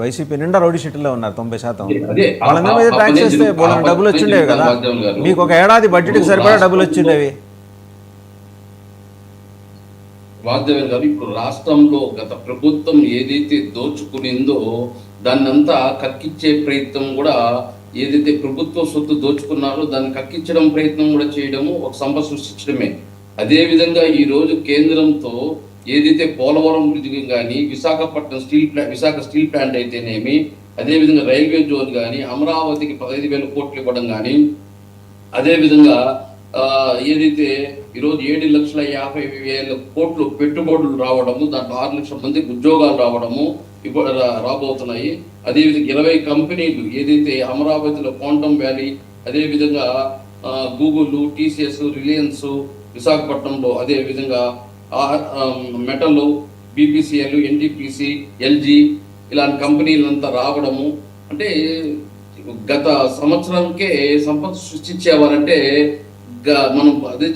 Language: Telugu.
వైసీపీ నిండా రౌడీ షీట్లో ఉన్నారు 90%. వాళ్ళందరి మీద ట్యాక్స్ చేస్తే డబ్బులు వచ్చిండేవి కదా, మీకు ఒక ఏడాది బడ్జెట్కి సరిపడా డబ్బులు వచ్చిండేవి. వాగ్దేవన్ గారు, ఇప్పుడు రాష్ట్రంలో గత ప్రభుత్వం ఏదైతే దోచుకునిందో దాన్నంతా కక్కిచ్చే ప్రయత్నం కూడా, ఏదైతే ప్రభుత్వ సొత్తు దోచుకున్నారో దాన్ని కక్కించడం ప్రయత్నం కూడా చేయడము ఒక సంపద సృష్టించడమే. అదేవిధంగా ఈరోజు కేంద్రంతో ఏదైతే పోలవరం బ్రిడ్జ్ కానీ, విశాఖ స్టీల్ ప్లాంట్ అయితేనేమి, అదేవిధంగా రైల్వే జోన్ కానీ, అమరావతికి 15,000 కోట్లు ఇవ్వడం కానీ, అదేవిధంగా ఏదైతే ఈరోజు 7,50,000 కోట్లు పెట్టుబడులు రావడము, దాంట్లో 6 లక్షల మందికి ఉద్యోగాలు రావడము రాబోతున్నాయి. అదేవిధంగా 20 కంపెనీలు ఏదైతే అమరావతిలో క్వాంటమ్ వ్యాలీ, అదేవిధంగా గూగుల్, టీసీఎస్, రిలయన్స్ విశాఖపట్నంలో, అదేవిధంగా మెటల్, బీపీసీఎల్, ఎన్టీపీసీ, ఎల్జీ ఇలాంటి కంపెనీలంతా రావడము. అంటే గత సంవత్సరంకే సంపద సృష్టించేవారంటే మనం అదే